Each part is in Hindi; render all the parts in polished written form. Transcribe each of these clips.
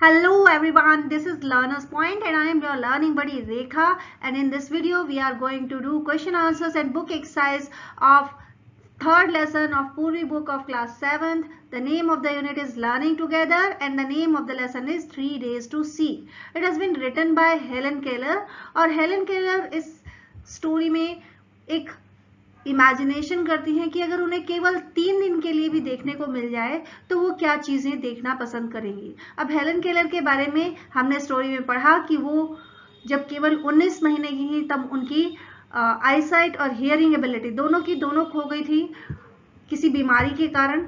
Hello everyone, this is Learner's Point and I am your learning buddy Rekha, and in this video we are going to do question answers and book exercise of third lesson of Purvi book of class 7th. The name of the unit is Learning Together and the name of the lesson is 3 Days to See. It has been written by Helen Keller और Helen Keller इस स्टोरी में एक इमेजिनेशन करती हैं कि अगर उन्हें केवल 3 दिन के लिए भी देखने को मिल जाए तो वो क्या चीजें देखना पसंद करेंगी। अब हेलन केलर के बारे में हमने स्टोरी में पढ़ा कि वो जब केवल 19 महीने की थी तब उनकी आईसाइट और हियरिंग एबिलिटी दोनों की दोनों खो गई थी किसी बीमारी के कारण,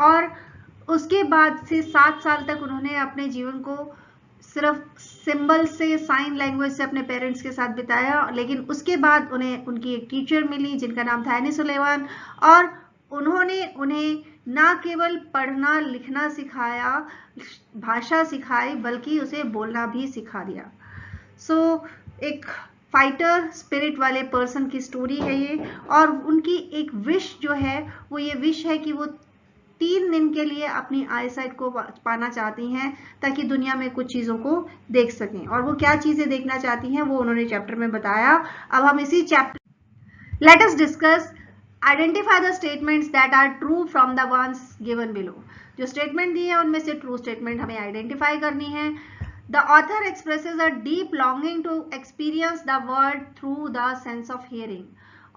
और उसके बाद से 7 साल तक उन्होंने अपने जीवन को सिर्फ सिंबल से, साइन लैंग्वेज से अपने पेरेंट्स के साथ बिताया। लेकिन उसके बाद उन्हें उनकी एक टीचर मिली जिनका नाम था एनी सुलेवान, और उन्होंने उन्हें ना केवल पढ़ना लिखना सिखाया, भाषा सिखाई, बल्कि उसे बोलना भी सिखा दिया। एक फाइटर स्पिरिट वाले पर्सन की स्टोरी है ये, और उनकी एक विश जो है वो ये विश है कि वो 3 दिन के लिए अपनी आईसाइट को पाना चाहती हैं ताकि दुनिया में कुछ चीजों को देख सकें। और वो क्या चीजें देखना चाहती हैं वो उन्होंने चैप्टर में बताया। अब हम इसी chapter let us discuss identify the statements that are true from the ones given below. जो स्टेटमेंट दी है उनमें से ट्रू स्टेटमेंट हमें आइडेंटिफाई करनी है। The author expresses a deep longing to experience the world through the sense of hearing.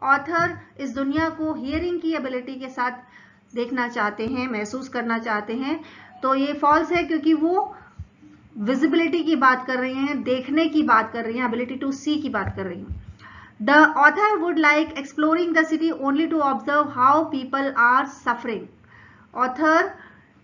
Author इस दुनिया को हियरिंग की एबिलिटी के साथ देखना चाहते हैं, महसूस करना चाहते हैं। तो ये फॉल्स है क्योंकि वो विजिबिलिटी की बात कर रही हैं, देखने की बात कर रही हैं, एबिलिटी टू सी की बात कर रही हैं। The author would like exploring the city only to observe how people are suffering. Author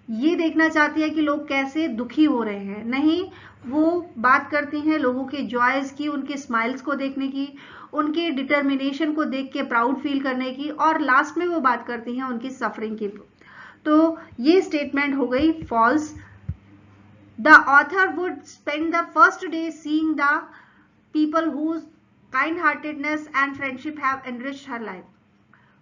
ये देखना चाहती है कि लोग कैसे दुखी हो रहे हैं, नहीं वो बात करती हैं लोगों के जॉयज की, उनके स्माइल्स को देखने की, उनके डिटर्मिनेशन को देख के प्राउड फील करने की, और लास्ट में वो बात करती हैं उनकी सफरिंग की। तो ये स्टेटमेंट हो गई false. The author would spend the first day seeing the people whose kind heartedness and friendship have enriched her life.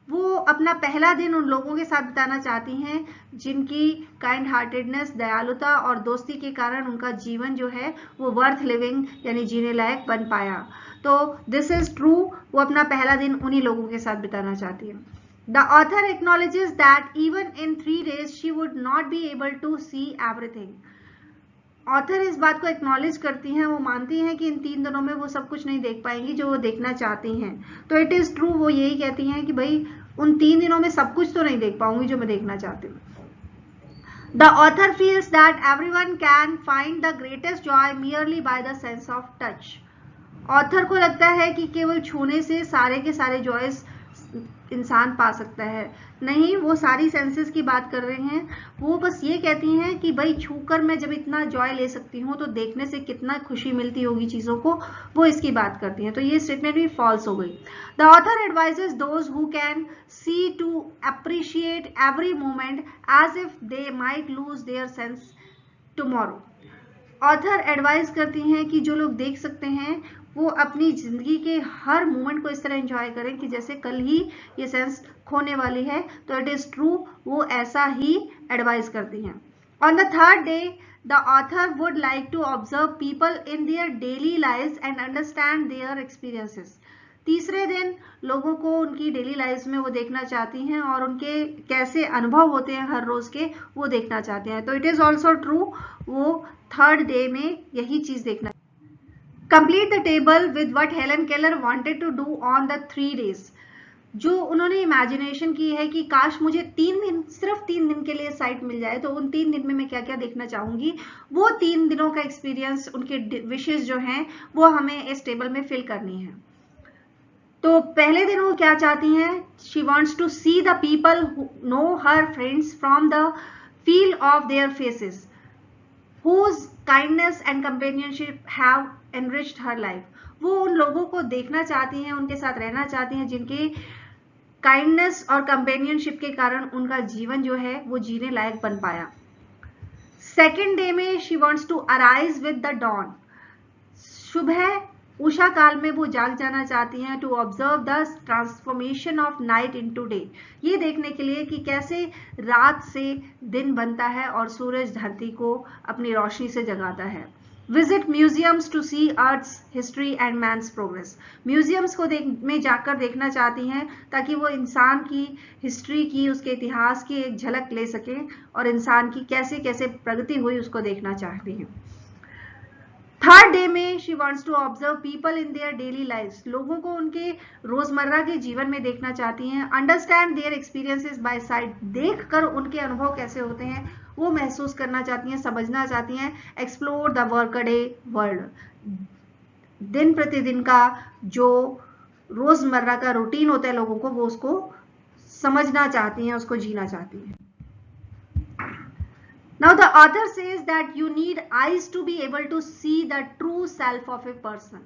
वो अपना पहला दिन उन लोगों के साथ बिताना चाहती हैं जिनकी काइंड हार्टेडनेस, दयालुता और दोस्ती के कारण उनका जीवन जो है वो वर्थ लिविंग यानी जीने लायक बन पाया। तो दिस इज ट्रू, वो अपना पहला दिन उन्हीं लोगों के साथ बिताना चाहती है। The author acknowledges that even in 3 days she would not be able to see everything. Author इस बात को एक्नॉलेज करती हैं, वो मानती हैं कि इन 3 दिनों में वो सब कुछ नहीं देख पाएंगी जो वो देखना चाहती हैं। तो इट इज ट्रू, वो यही कहती हैं कि भाई उन 3 दिनों में सब कुछ तो नहीं देख पाऊंगी जो मैं देखना चाहती हूँ। The author feels that everyone can find the greatest Joy merely by the sense of touch. Author को लगता है कि केवल छूने से सारे के सारे जॉयस इंसान पा सकता है, नहीं वो सारी सेंसेस की बात कर रहे हैं। वो बस ये कहती हैं कि भाई छूकर मैं जब इतना जॉय ले सकती हूँ तो देखने से कितना खुशी मिलती होगी चीजों को, वो इसकी बात करती हैं। तो ये स्टेटमेंट भी फॉल्स हो गई। The author advises those who can see to appreciate every moment as if they might lose their sense tomorrow. Author advice करती हैं कि जो लोग देख सकते हैं वो अपनी जिंदगी के हर मोमेंट को इस तरह एंजॉय करें कि जैसे कल ही ये सेंस खोने वाली है। तो इट इज ट्रू, वो ऐसा ही एडवाइस करती हैं। On the third day the author would like to observe people in their daily lives and understand their experiences. तीसरे दिन लोगों को उनकी डेली लाइफ में वो देखना चाहती हैं और उनके कैसे अनुभव होते हैं हर रोज के, वो देखना चाहते हैं। तो इट इज ऑल्सो ट्रू, वो थर्ड डे में यही चीज देखना। Complete the table with what Helen Keller wanted to do on the 3 days। जो उन्होंने इमेजिनेशन की है कि काश मुझे 3 दिन, सिर्फ 3 दिन के लिए साइट मिल जाए तो उन 3 दिन में मैं क्या क्या देखना चाहूंगी, वो 3 दिनों का एक्सपीरियंस, उनके विशेष जो हैं वो हमें इस टेबल में फिल करनी है। तो पहले दिन वो क्या चाहती हैं, she wants to see the people know her friends from the feel of their faces whose kindness and companionship have enriched her life। वो उन लोगों को देखना चाहती हैं, उनके साथ रहना चाहती हैं जिनके काइंडनेस और कंपेनियनशिप के कारण उनका जीवन जो है वो जीने लायक बन पाया। सेकेंड डे में she wants to arise with the dawn. सुबह उषा काल में वो जाग जाना चाहती हैं, to observe the transformation of night into day, ये देखने के लिए कि कैसे रात से दिन बनता है और सूरज धरती को अपनी रोशनी से जगाता है। Visit museums to see earth's history and man's progress, museums को में जाकर देखना चाहती हैं ताकि वो इंसान की हिस्ट्री की, उसके इतिहास की एक झलक ले सकें और इंसान की कैसे कैसे प्रगति हुई उसको देखना चाहती हैं। थर्ड डे में she wants to observe people in their daily lifes, लोगों को उनके रोजमर्रा के जीवन में देखना चाहती हैं। Understand their experiences by sight, देखकर उनके अनुभव कैसे होते हैं वो महसूस करना चाहती हैं, समझना चाहती हैं। एक्सप्लोर द वर्कडे वर्ल्ड, दिन प्रतिदिन का जो रोजमर्रा का रूटीन होता है लोगों को, वो उसको समझना चाहती हैं, उसको जीना चाहती हैं। Now the author says that you need eyes to be able to see the true self of a person.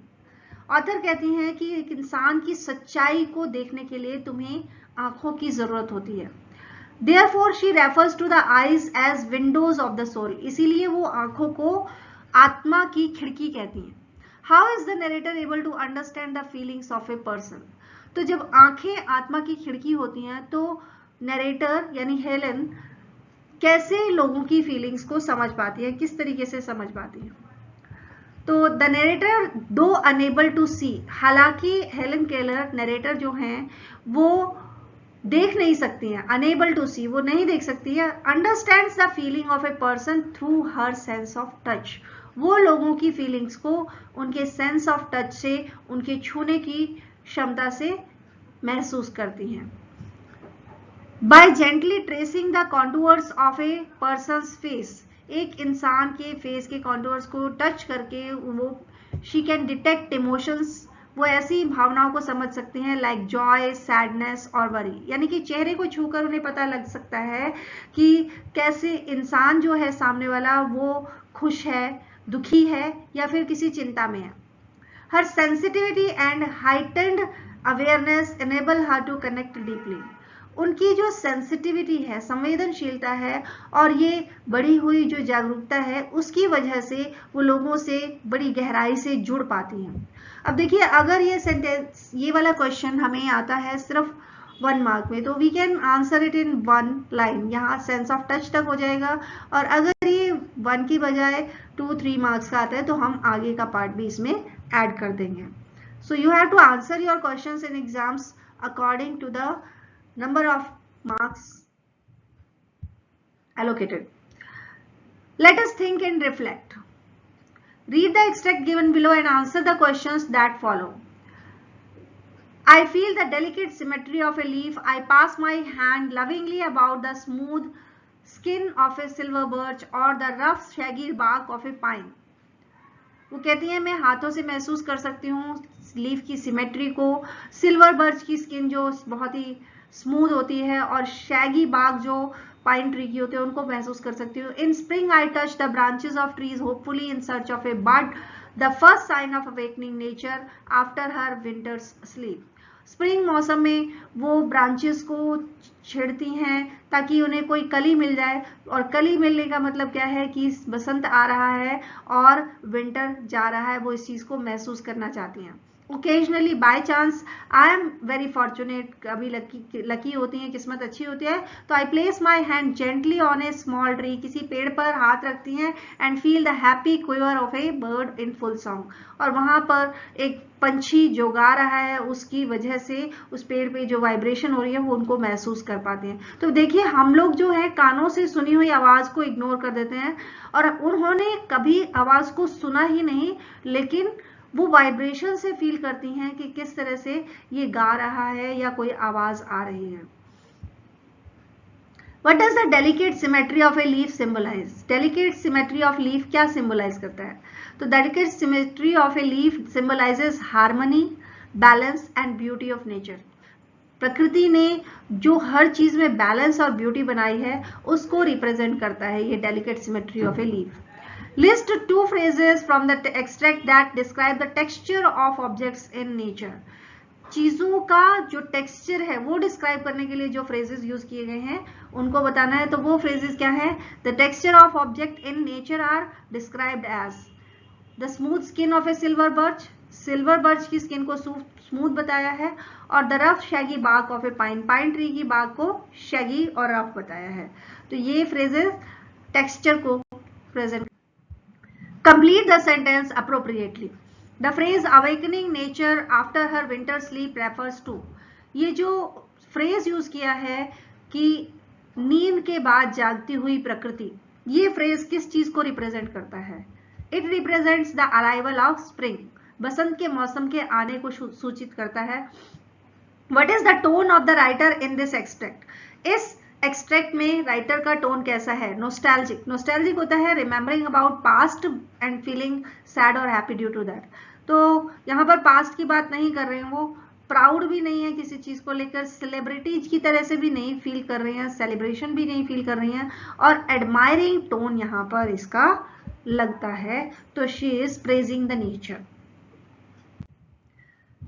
Author कहती हैं कि एक इंसान की सच्चाई को देखने के लिए तुम्हें आंखों की जरूरत होती है। Therefore she refers to the eyes as windows of the soul. इसीलिए वो आंखों को आत्मा की खिड़की कहती हैं। How is the narrator able to understand the feelings of a person? तो जब आंखें आत्मा की खिड़की होती हैं तो नरेटर यानी हेलन कैसे लोगों की फीलिंग्स को समझ पाती है, किस तरीके से समझ पाती है। तो द नरेटर दो अनेबल टू सी, हालांकि हेलन केलर नरेटर जो हैं वो देख नहीं सकती हैं, अनेबल टू सी वो नहीं देख सकती है। Understands the feeling of a person through her sense of touch, वो लोगों की फीलिंग्स को उनके सेंस ऑफ टच से, उनके छूने की क्षमता से महसूस करती हैं। By gently tracing the contours of a person's face, एक इंसान के फेस के कॉन्टूर्स को टच करके वो she can detect emotions, वो ऐसी भावनाओं को समझ सकते हैं लाइक जॉय, सैडनेस और वरी, यानी कि चेहरे को छूकर उन्हें पता लग सकता है कि कैसे इंसान जो है सामने वाला वो खुश है, दुखी है या फिर किसी चिंता में है। Her sensitivity and heightened awareness enable her to connect deeply. उनकी जो सेंसिटिविटी है, संवेदनशीलता है और ये बढ़ी हुई जो जागरूकता है उसकी वजह से वो लोगों से बड़ी गहराई से जुड़ पाती हैं। अब देखिए अगर ये सेंटेंस, ये वाला क्वेश्चन हमें आता है सिर्फ 1 मार्क में, तो we can answer it in 1 line, यहाँ सेंस ऑफ टच तक हो जाएगा। और अगर ये 1 की बजाय 2-3 मार्क्स का आता है तो हम आगे का पार्ट भी इसमें ऐड कर देंगे। So you have to answer your questions in exams according to the number of marks allocated. Let us think and reflect. Read the extract given below and answer the questions that follow. I feel the delicate symmetry of a leaf. I pass my hand lovingly about the smooth skin of a silver birch or the rough shaggy bark of a pine. वो कहती है मैं हाथों से महसूस कर सकती हूँ लीफ की सिमेट्री को, सिल्वर बर्च की स्किन जो बहुत ही स्मूथ होती है और शैगी बाग जो पाइन ट्री की होती है उनको महसूस कर सकती हूँ। In spring I touch the branches of trees hopefully in search of a bud, the first sign of awakening nature after her winter's sleep. Spring मौसम में वो ब्रांचेस को छेड़ती हैं ताकि उन्हें कोई कली मिल जाए, और कली मिलने का मतलब क्या है कि बसंत आ रहा है और विंटर जा रहा है, वो इस चीज को महसूस करना चाहती हैं। Occasionally by chance I am very fortunate, कभी लकी होती है, किस्मत अच्छी होती है, तो I place my hand gently on A small tree, किसी पेड़ पर हाथ रखती हैं, and feel the happy quiver of A bird in full song, और वहां पर एक पंछी जो गा रहा है उसकी वजह से उस पेड़ पे जो वाइब्रेशन हो रही है वो उनको महसूस कर पाते हैं। तो देखिए हम लोग जो है कानों से सुनी हुई आवाज को इग्नोर कर देते हैं, और उन्होंने कभी आवाज को सुना ही नहीं, लेकिन वो वाइब्रेशन से फील करती हैं कि किस तरह से ये गा रहा है या कोई आवाज आ रही है। What does the delicate symmetry of a leaf symbolize? Delicate symmetry of leaf क्या symbolize करता है? तो delicate symmetry of a leaf symbolizes harmony, balance and beauty of nature. प्रकृति ने जो हर चीज में बैलेंस और ब्यूटी बनाई है उसको रिप्रेजेंट करता है ये delicate symmetry of a leaf. List 2 phrases from the extract that describe the texture of objects in nature. चीजों का जो टेक्सचर है वो डिस्क्राइब करने के लिए जो फ्रेजेस यूज किए गए हैं उनको बताना है। तो वो फ्रेजेस क्या है? The texture of object in nature are described as the smooth skin of A silver birch, silver birch की स्किन को स्मूथ बताया है, और the rough Shaggy bark of A pine, pine tree की बार्क को शैगी और रफ बताया है। तो ये फ्रेजेस टेक्सचर को present. Complete the sentence appropriately. The phrase awakening nature after her winter sleep refers to, ये जो फ्रेज यूज किया है कि नींद के बाद जागती हुई प्रकृति, ये फ्रेज किस चीज को रिप्रेजेंट करता है? It represents the arrival of spring, बसंत के मौसम के आने को सूचित करता है। What is the tone of the writer in this extract? इस एक्सट्रैक्ट में राइटर का टोन कैसा है? नोस्टैल्जिक। नोस्टैल्जिक होता है remembering about past and feeling sad और हैप्पी ड्यू टू दैट। तो यहाँ पर पास्ट की बात नहीं कर रहे हैं, वो प्राउड भी नहीं है किसी चीज को लेकर, सेलिब्रिटीज की तरह से भी नहीं फील कर रही हैं, सेलिब्रेशन भी नहीं फील कर रही हैं, और एडमायरिंग टोन यहाँ पर इसका लगता है। तो she is praising the nature.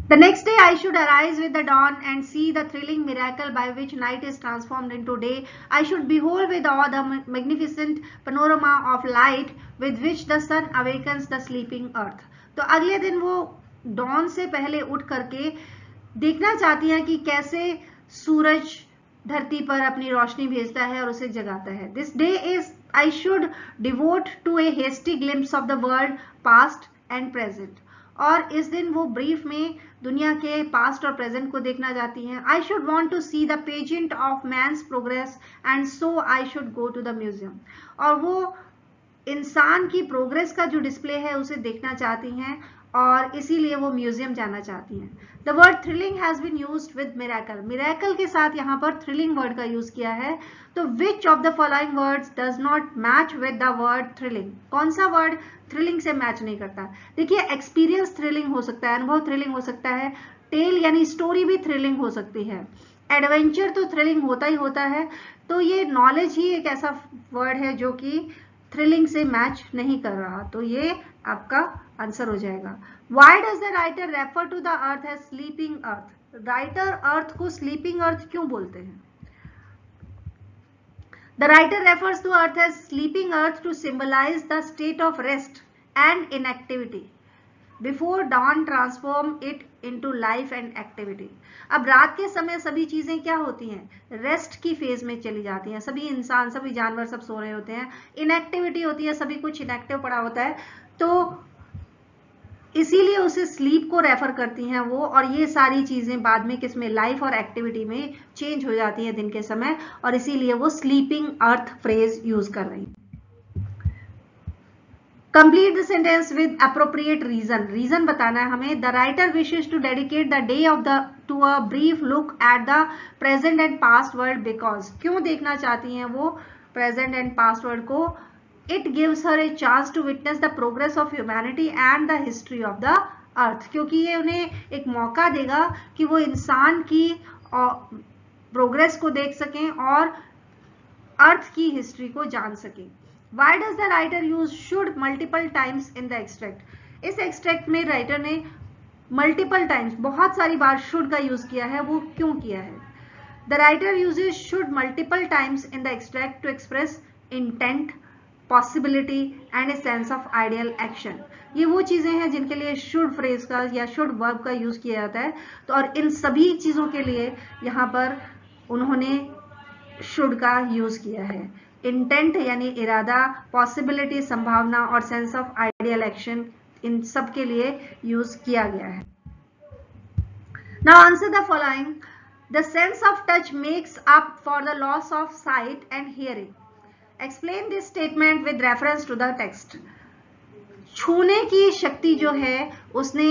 The next day I should arise with the dawn and see the thrilling miracle by which night is transformed into day. I should behold with awe the magnificent panorama of light with which the sun awakens the sleeping earth. तो अगले दिन वो dawn से पहले उठ करके देखना चाहती है कि कैसे सूरज धरती पर अपनी रोशनी भेजता है और उसे जगाता है। This day is I should devote to a hasty glimpse of the world past and present. और इस दिन वो ब्रीफ में दुनिया के पास्ट और प्रेजेंट को देखना चाहती हैं। I should want to see the pageant of man's progress and so I should go to the museum, और वो इंसान की प्रोग्रेस का जो डिस्प्ले है उसे देखना चाहती हैं और इसीलिए वो म्यूजियम जाना चाहती हैं। The word thrilling has been used with miracle, miracle के साथ यहाँ पर थ्रिलिंग वर्ड का यूज किया है। तो which of the following words does not match with the word thrilling? कौन सा वर्ड थ्रिलिंग से मैच नहीं करता? देखिए, एक्सपीरियंस थ्रिलिंग हो सकता है, अनुभव थ्रिलिंग हो सकता है, टेल यानी स्टोरी भी थ्रिलिंग हो सकती है, एडवेंचर तो थ्रिलिंग होता ही होता है। तो ये नॉलेज ही एक ऐसा वर्ड है जो कि थ्रिलिंग से मैच नहीं कर रहा, तो ये आपका आंसर हो जाएगा। Why does the writer refer to the earth as sleeping earth? Writer earth को स्लीपिंग अर्थ क्यों बोलते हैं? The writer refers to earth as sleeping earth to symbolize the state of rest and inactivity before dawn transform it into life and activity. अब रात के समय सभी चीजें क्या होती हैं? रेस्ट की फेज में चली जाती हैं, सभी इंसान सभी जानवर सब सो रहे होते हैं, इनएक्टिविटी होती है, सभी कुछ इनएक्टिव पड़ा होता है, तो इसीलिए उसे स्लीप को रेफर करती हैं वो। और ये सारी चीजें बाद में किसमें? लाइफ और एक्टिविटी में चेंज हो जाती हैं दिन के समय, और इसीलिए वो स्लीपिंग अर्थ फ्रेज यूज कर रही हैं। Complete the sentence with appropriate reason, reason बताना है हमें। The writer wishes to dedicate the day of the to a brief look at the present and past world because, क्यों देखना चाहती हैं वो प्रेजेंट एंड पास्ट वर्ल्ड को? It gives her a chance to witness the progress of humanity and the history of the earth, क्योंकि ये उन्हें एक मौका देगा कि वो इंसान की प्रोग्रेस को देख सकें और अर्थ की हिस्ट्री को जान सकें। Why does the writer use should multiple times in the extract? इस एक्सट्रैक्ट में राइटर ने मल्टीपल टाइम्स, बहुत सारी बार शुड का यूज किया है, वो क्यों किया है? The writer uses should multiple times in the extract to express intent, possibility and a sense of ideal action. ये वो चीजें हैं जिनके लिए शुड फ्रेज का या शुड वर्ब का यूज किया जाता है। तो और इन सभी चीजों के लिए यहाँ पर उन्होंने शुड का यूज किया है। इंटेंट यानी इरादा, पॉसिबिलिटी संभावना, और सेंस ऑफ आइडियल एक्शन, इन सब के लिए यूज किया गया है। Now answer the following. The sense of touch makes up for the loss of site and hearing. Explain this statement with reference to the text. छूने की शक्ति जो है उसने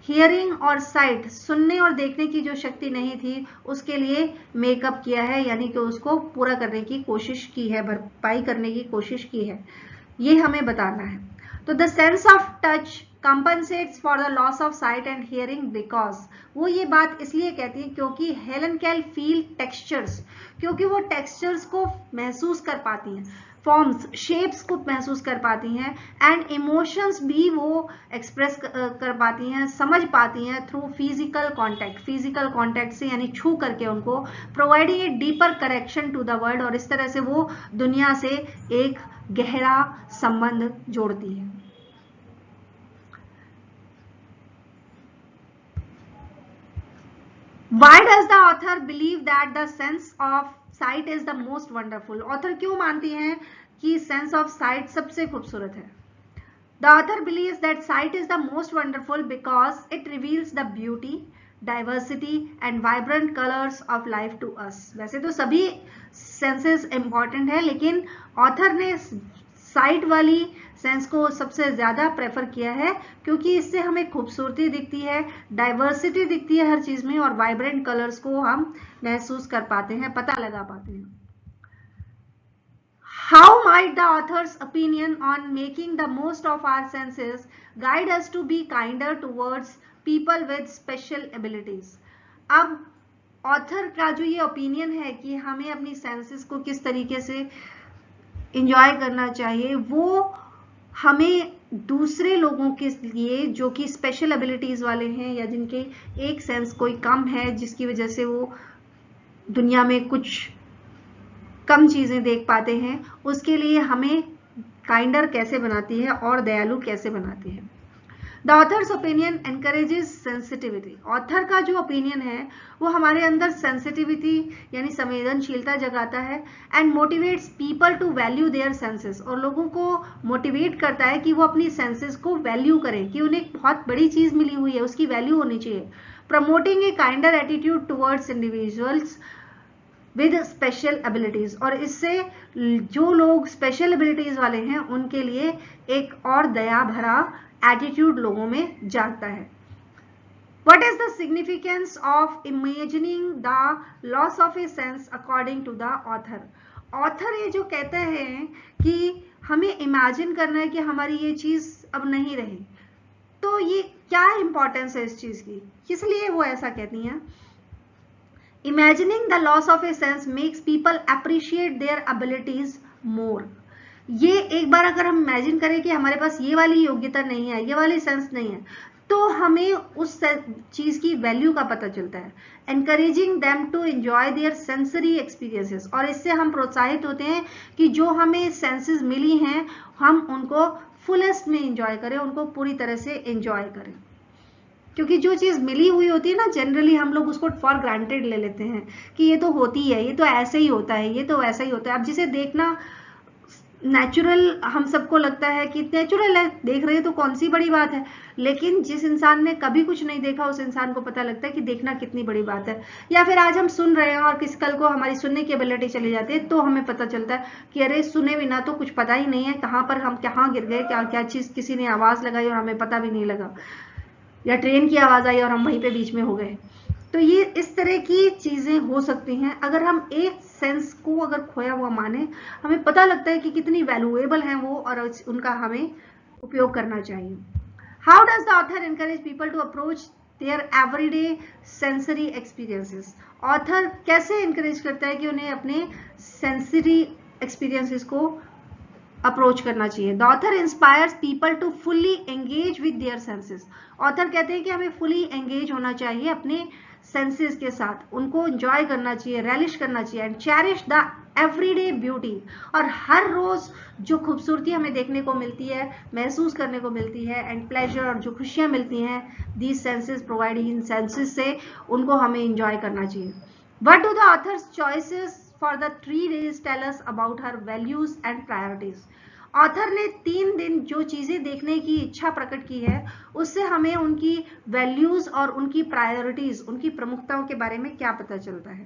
हियरिंग और साइट, सुनने और देखने की जो शक्ति नहीं थी उसके लिए मेकअप किया है, यानी कि उसको पूरा करने की कोशिश की है, भरपाई करने की कोशिश की है, ये हमें बताना है। तो the sense of touch compensates for the loss of sight and hearing because, वो ये बात इसलिए कहती है क्योंकि हेलन कैल फील टेक्सचर्स, क्योंकि वो टेक्सचर्स को महसूस कर पाती हैं, फॉर्म्स शेप्स को महसूस कर पाती हैं, एंड इमोशंस भी वो एक्सप्रेस कर पाती हैं, समझ पाती हैं through physical contact, physical contact से यानी छू करके उनको, providing a deeper correction to the world, और इस तरह से वो दुनिया से एक गहरा संबंध जोड़ती है। Why does the author believe that the sense of sight is the most wonderful? Author क्यों मानती हैं कि sense of sight सबसे खूबसूरत है? The author believes that sight is the most wonderful because it reveals the beauty, diversity and vibrant colors of life to us. वैसे तो सभी senses important है, लेकिन author ने साइट वाली सेंस को सबसे ज्यादा प्रेफर किया है क्योंकि इससे हमें खूबसूरती दिखती है, डाइवर्सिटी दिखती है हर चीज में, और वाइब्रेंट कलर्स को हम महसूस कर पाते हैं, पता लगा पाते हैं. How might the author's opinion on making the most of our senses guide us to be kinder towards people with special abilities? अब ऑथर का जो ये ओपिनियन है कि हमें अपनी सेंसेस को किस तरीके से इंजॉय करना चाहिए, वो हमें दूसरे लोगों के लिए जो कि स्पेशल एबिलिटीज वाले हैं या जिनके एक सेंस कोई कम है, जिसकी वजह से वो दुनिया में कुछ कम चीजें देख पाते हैं, उसके लिए हमें काइंडर कैसे बनाती है और दयालु कैसे बनाती है. The author's opinion encourages sensitivity. Author का जो ओपिनियन है वो हमारे अंदर सेंसिटिविटी यानी संवेदनशीलता जगाता है, and motivates people to value their senses. और लोगों को मोटिवेट करता है कि वो अपनी सेंसेस को वैल्यू करें, कि उन्हें एक बहुत बड़ी चीज मिली हुई है, उसकी वैल्यू होनी चाहिए. Promoting A kinder attitude towards individuals with special abilities. और इससे जो लोग स्पेशल एबिलिटीज वाले हैं उनके लिए एक और दया भरा एटीट्यूड लोगों में जागता है. What is the significance of imagining the loss of a sense according to the author? Author ये जो कहते हैं कि हमें इमेजिन करना है कि हमारी ये चीज अब नहीं रही, तो ये क्या इंपॉर्टेंस है इस चीज की, इसलिए वो ऐसा कहती हैं. Imagining the loss of a sense makes people appreciate their abilities more. ये एक बार अगर हम इमेजिन करें कि हमारे पास ये वाली योग्यता नहीं है, ये वाली सेंस नहीं है, तो हमें उस चीज की वैल्यू का पता चलता है. Encouraging them to enjoy their sensory experiences. और इससे हम प्रोत्साहित होते हैं कि जो हमें सेंसेस मिली हैं हम उनको फुलेस्ट में एंजॉय करें, उनको पूरी तरह से एंजॉय करें. क्योंकि जो चीज मिली हुई होती है ना, जनरली हम लोग उसको फॉर ग्रांटेड ले लेते हैं कि ये तो होती है, ये तो ऐसे ही होता है, ये तो वैसा ही होता है. अब जिसे देखना नेचुरल हम सबको लगता है कि नेचुरल है, देख रहे हैं तो कौन सी बड़ी बात है, लेकिन जिस इंसान ने कभी कुछ नहीं देखा उस इंसान को पता लगता है कि देखना कितनी बड़ी बात है. या फिर आज हम सुन रहे हैं और किस कल को हमारी सुनने की एबिलिटी चली जाती है तो हमें पता चलता है कि अरे सुने बिना तो कुछ पता ही नहीं है, कहाँ पर हम कहाँ गिर गए, क्या क्या चीज किसी ने आवाज लगाई और हमें पता भी नहीं लगा, या ट्रेन की आवाज आई और हम वहीं पे बीच में हो गए. तो ये इस तरह की चीजें हो सकती हैं. अगर हम एक सेंस को अगर खोया हुआ माने, हमें पता लगता है कि कितनी वैल्यूएबल हैं वो और उनका हमें उपयोग करना चाहिए. How does the author encourage people to approach their everyday sensory experiences. Author कैसे एनकरेज करता है कि उन्हें अपने सेंसरी एक्सपीरियंसेस को अप्रोच करना चाहिए. The author inspires people to fully engage with their senses. Author कहते हैं कि हमें फुली एंगेज होना चाहिए अपने सेंसेस के साथ, उनको एंजॉय करना चाहिए, रेलिश करना चाहिए, and cherish the everyday beauty. और हर रोज जो खूबसूरती हमें देखने को मिलती है, महसूस करने को मिलती है, एंड प्लेजर और जो खुशियां मिलती हैं these senses provide, in senses से उनको हमें एंजॉय करना चाहिए. What do the author's choices for the 3 days tell us about her values and priorities. Author ने 3 दिन जो चीजें देखने की इच्छा प्रकट की है उससे हमें उनकी वैल्यूज और उनकी प्रायोरिटीज, उनकी प्रमुखताओं के बारे में क्या पता चलता है.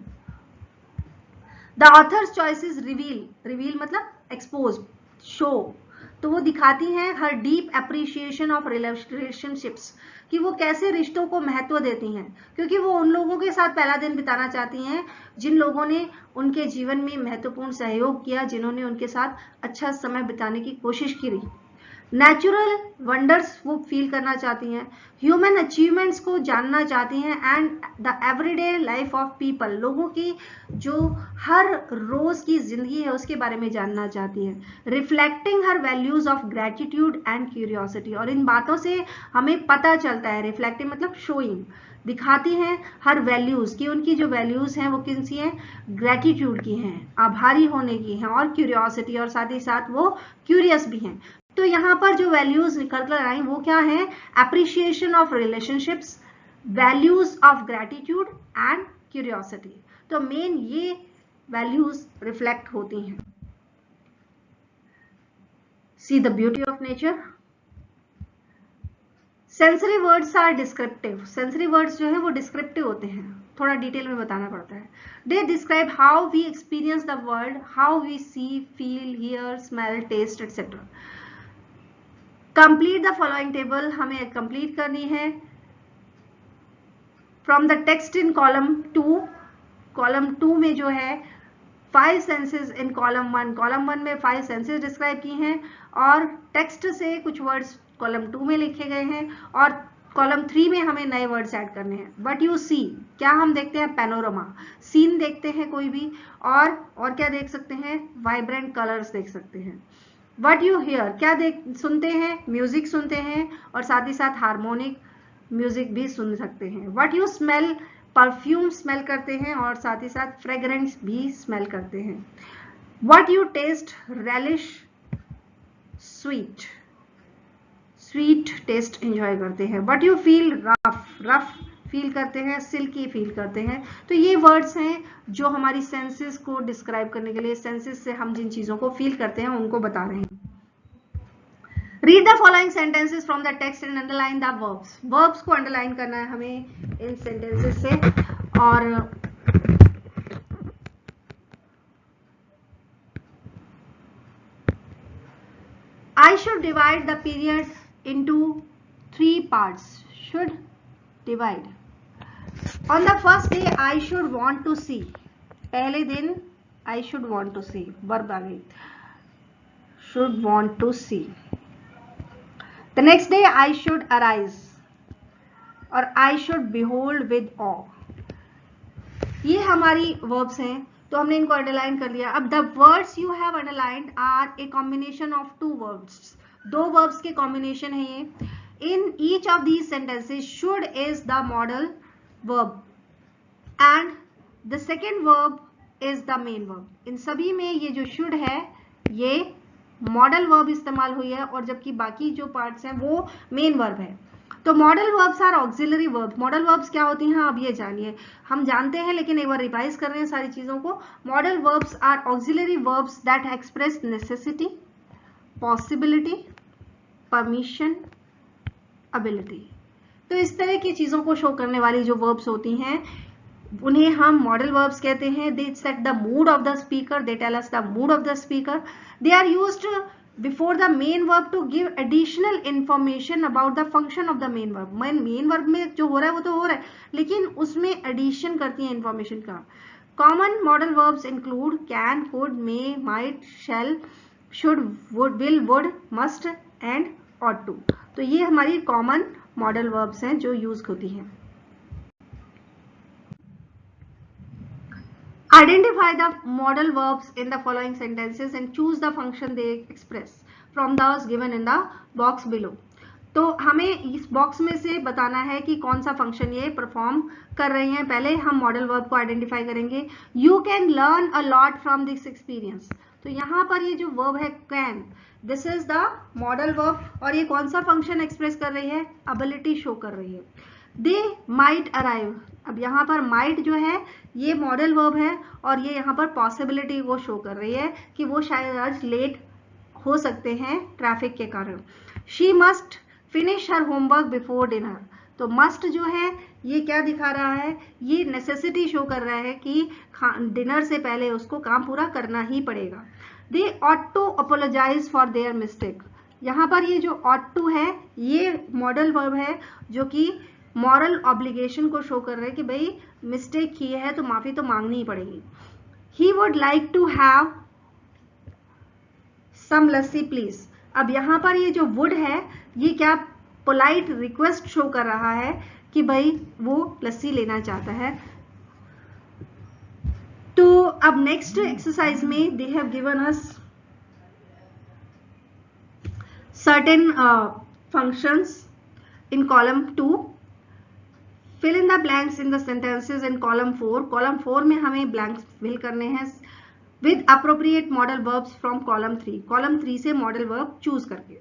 द ऑथर्स चॉइसेस रिवील मतलब एक्सपोज, शो, तो वो दिखाती हैं हर डीप एप्रिशिएशन ऑफ रिलेशनशिप्स, कि वो कैसे रिश्तों को महत्व देती हैं, क्योंकि वो उन लोगों के साथ पहला दिन बिताना चाहती हैं जिन लोगों ने उनके जीवन में महत्वपूर्ण सहयोग किया, जिन्होंने उनके साथ अच्छा समय बिताने की कोशिश की. नेचुरल वंडर्स वो फील करना चाहती हैं, ह्यूमन अचीवमेंट्स को जानना चाहती हैं, and the everyday life of people, लोगों की जो हर रोज की जिंदगी है उसके बारे में जानना चाहती हैं. Reflecting her values of gratitude and curiosity. और इन बातों से हमें पता चलता है, रिफ्लेक्टिंग मतलब शोइंग, दिखाती हैं हर वैल्यूज की, उनकी जो वैल्यूज हैं वो किन सी हैं, ग्रेटिट्यूड की हैं, आभारी होने की हैं, और क्यूरियोसिटी, और साथ ही साथ वो क्यूरियस भी हैं. तो यहाँ पर जो वैल्यूज निकल कर आई वो क्या है, appreciation of relationships, values of gratitude and curiosity. तो मेन ये वैल्यूज रिफ्लेक्ट होती हैं। See the beauty of nature. Sensory words are descriptive. Sensory words जो है वो डिस्क्रिप्टिव होते हैं, थोड़ा डिटेल में बताना पड़ता है। They describe how we experience the world, how we see, feel, hear, smell, taste etcetera. Complete the following table, हमें कंप्लीट करनी है। From the text in column 2, column 2 में जो है 5 सेंसेस इन कॉलम 1, कॉलम 1 में 5 सेंसेस डिस्क्राइब की हैं और टेक्स्ट से कुछ वर्ड्स कॉलम 2 में लिखे गए हैं और कॉलम 3 में हमें नए वर्ड्स ऐड करने हैं। बट यू सी, क्या हम देखते हैं? पैनोरमा, सीन देखते हैं कोई भी, और क्या देख सकते हैं? वाइब्रेंट कलर्स देख सकते हैं। वट यू हियर, क्या सुनते हैं? म्यूजिक सुनते हैं और साथ ही साथ हार्मोनिक म्यूजिक भी सुन सकते हैं। What you smell, perfume smell करते हैं और साथ ही साथ फ्रेग्रेंस भी स्मेल करते हैं। What you taste, relish, sweet, sweet taste enjoy करते हैं। What you feel, rough, rough feel करते हैं, सिल्की फील करते हैं। तो ये वर्ड्स हैं जो हमारी सेंसेस को डिस्क्राइब करने के लिए, सेंसेस से हम जिन चीजों को फील करते हैं उनको बता रहे हैं। Read the following sentences from the text and underline the verbs. Verbs को अंडरलाइन करना है हमें इन सेंटेंसेस से। और I should divide the periods into 3 parts. Should divide. On the first day, I should want to see. पहले दिन I should want to see. Verb आ गई. Should want to see. The next day, I should arise. और I should behold with awe. ये हमारी verbs हैं, तो हमने इनको अंडरलाइन कर लिया। अब the words you have underlined are a combination of 2 words, 2 verbs के कॉम्बिनेशन है ये। In each of these sentences should is the modal verb and the second verb is the main verb. इन सभी में ये जो शुड है ये मॉडल वर्ब इस्तेमाल हुई है और जबकि बाकी जो पार्ट्स हैं वो मेन वर्ब है। तो modal verbs are auxiliary verbs. Modal verbs क्या होती हैं अब ये जानिए, हम जानते हैं लेकिन एक बार रिवाइज कर रहे हैं सारी चीजों को। Modal verbs are auxiliary verbs that express necessity, possibility, permission, ability. तो इस तरह की चीजों को शो करने वाली जो वर्ब्स होती हैं उन्हें हम मॉडल वर्ब्स कहते हैं। They set the mood of the speaker, they tell us the mood of the speaker. They are used before the main verb to give additional information about the function of the main verb। Main verb में जो हो रहा है वो तो हो रहा है लेकिन उसमें एडिशन करती है इंफॉर्मेशन का। Common modal verbs include can, could, may, might, shall, should, would, will, would, must and ought to. तो ये हमारी कॉमन मॉडल वर्ब्स हैं जो यूज होती हैं। Identify the modal verbs in the following sentences and choose the function they express from those given in the box below। तो हमें इस बॉक्स में से बताना है कि कौन सा फंक्शन ये परफॉर्म कर रहे हैं। पहले हम मॉडल वर्ब को आइडेंटिफाई करेंगे। You can learn a lot from this experience. तो यहाँ पर ये जो वर्ब है can, this is the modal verb और ये कौन सा फंक्शन एक्सप्रेस कर रही है? एबिलिटी शो कर रही है। दे माइट अराइव, अब यहाँ पर माइट जो है ये मॉडल वर्ब है और ये यहाँ पर पॉसिबिलिटी को शो कर रही है कि वो शायद आज लेट हो सकते हैं ट्रैफिक के कारण। She must finish her homework before dinner. तो मस्ट जो है ये क्या दिखा रहा है? ये नेसेसिटी शो कर रहा है कि डिनर से पहले उसको काम पूरा करना ही पड़ेगा। They ought to apologise for their mistake. यहाँ पर ये जो ऑट टू है ये मॉडल वर्ब है जो कि मॉरल ऑब्लिगेशन को शो कर रहे हैं कि भाई मिस्टेक की है तो माफी तो मांगनी ही पड़ेगी। He would like to have some lassi please. अब यहाँ पर ये जो वुड है ये क्या पोलाइट रिक्वेस्ट शो कर रहा है कि भाई वो लस्सी लेना चाहता है। तो अब नेक्स्ट एक्सरसाइज में they have given us certain functions in column 2। Fill in the blanks in the sentences in column 4। Column 4 में हमें ब्लैंक्स फिल करने हैं with appropriate modal verbs from column 3। Column 3 से मॉडल वर्ब चूज करके।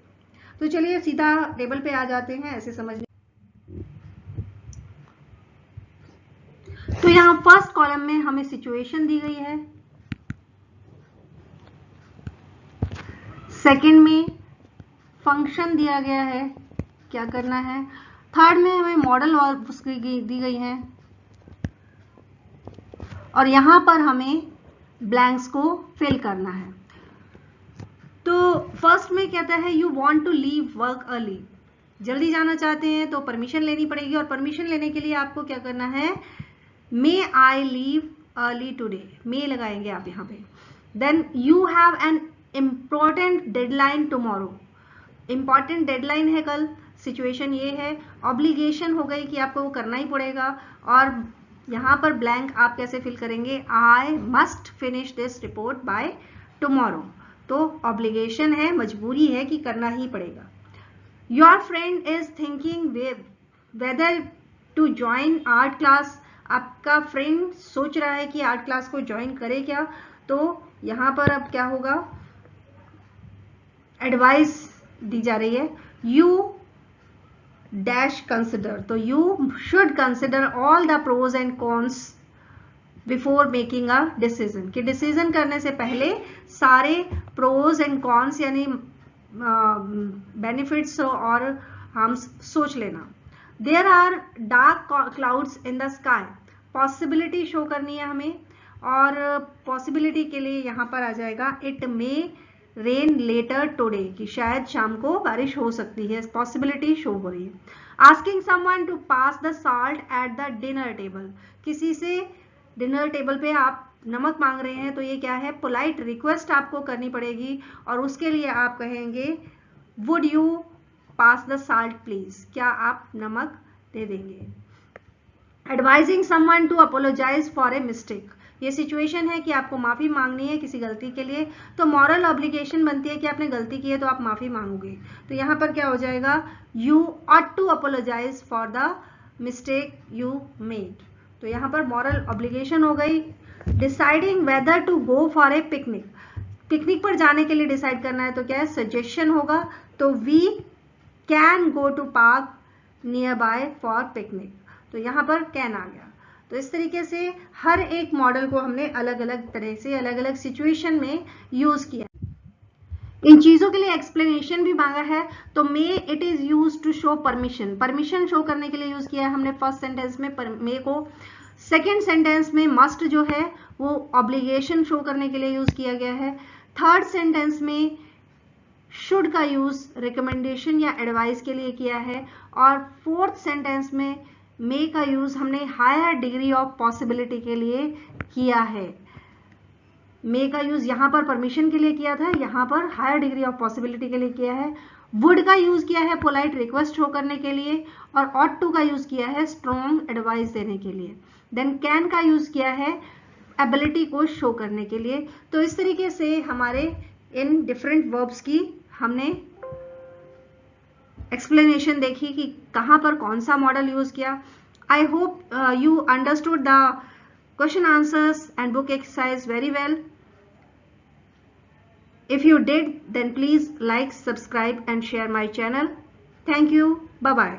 तो चलिए सीधा टेबल पे आ जाते हैं ऐसे समझने। फर्स्ट कॉलम में हमें सिचुएशन दी गई है, सेकंड में फंक्शन दिया गया है, क्या करना है, थर्ड में हमें मॉडल वर्ब्स दी गई है, और यहां पर हमें ब्लैंक्स को फिल करना है। तो फर्स्ट में कहता है you want to leave work early, जल्दी जाना चाहते हैं तो परमिशन लेनी पड़ेगी, और परमिशन लेने के लिए आपको क्या करना है, may I leave early today, may लगाएंगे आप यहाँ पे। Then you have an important deadline tomorrow, important deadline है कल, सिचुएशन ये है, ऑब्लिगेशन हो गई कि आपको वो करना ही पड़ेगा, और यहाँ पर ब्लैंक आप कैसे फिल करेंगे, I must finish this report by tomorrow, तो ऑब्लिगेशन है, मजबूरी है कि करना ही पड़ेगा। Your friend is thinking whether to join art class, आपका फ्रेंड सोच रहा है कि आर्ट क्लास को ज्वाइन करे क्या, तो यहाँ पर अब क्या होगा, एडवाइस दी जा रही है, यू डैश कंसिडर, तो you should consider all the pros and cons before making a decision, कि डिसीजन करने से पहले सारे प्रोज एंड कॉन्स यानी बेनिफिट्स और हार्म्स सोच लेना। There are dark clouds in the sky, possibility show करनी है हमें, और पॉसिबिलिटी के लिए यहाँ पर आ जाएगा it may rain later today, कि शायद शाम को बारिश हो सकती है, पॉसिबिलिटी शो हो रही है। Asking someone to pass the salt at the dinner table, किसी से डिनर टेबल पे आप नमक मांग रहे हैं, तो ये क्या है, पोलाइट रिक्वेस्ट आपको करनी पड़ेगी, और उसके लिए आप कहेंगे would you pass the salt please, क्या आप नमक दे देंगे। Advising someone to apologise for a mistake, ये सिचुएशन है कि आपको माफी मांगनी है किसी गलती के लिए, तो मॉरल ऑब्लिगेशन बनती है कि आपने गलती की है तो आप माफी मांगोगे, तो यहाँ पर क्या हो जाएगा, you ought to apologise for the mistake you made, तो यहाँ पर मॉरल ऑब्लिगेशन हो गई। Deciding whether to go for a picnic, picnic पर जाने के लिए डिसाइड करना है तो क्या है, सजेशन होगा, तो we can go to park nearby for picnic, तो यहाँ पर कैन आ गया। तो इस तरीके से हर एक मॉडल को हमने अलग अलग तरह से अलग अलग सिचुएशन में यूज किया। इन चीजों के लिए एक्सप्लेनेशन भी मांगा है, तो may it is use to show permission, permission show करने के लिए यूज किया है हमने फर्स्ट सेंटेंस में मे को। सेकेंड सेंटेंस में मस्ट जो है वो ऑब्लिगेशन शो करने के लिए यूज किया गया है। थर्ड सेंटेंस में शुड का यूज रिकमेंडेशन या एडवाइस के लिए किया है, और फोर्थ सेंटेंस में मे का यूज हमने हायर डिग्री ऑफ पॉसिबिलिटी के लिए किया है। मे का यूज यहां पर परमिशन के लिए किया था, यहां पर हायर डिग्री ऑफ पॉसिबिलिटी के लिए किया है। वुड का यूज किया है पोलाइट रिक्वेस्ट शो करने के लिए, और ऑट टू का यूज किया है स्ट्रॉन्ग एडवाइस देने के लिए। देन कैन का यूज किया है एबिलिटी को शो करने के लिए। तो इस तरीके से हमारे इन डिफरेंट वर्ब्स की हमने एक्सप्लेनेशन देखी कि कहां पर कौन सा मॉडल यूज किया। I hope you understood the question answers and book exercise very well. If you did, then please like, subscribe and share my channel. Thank you. Bye-bye.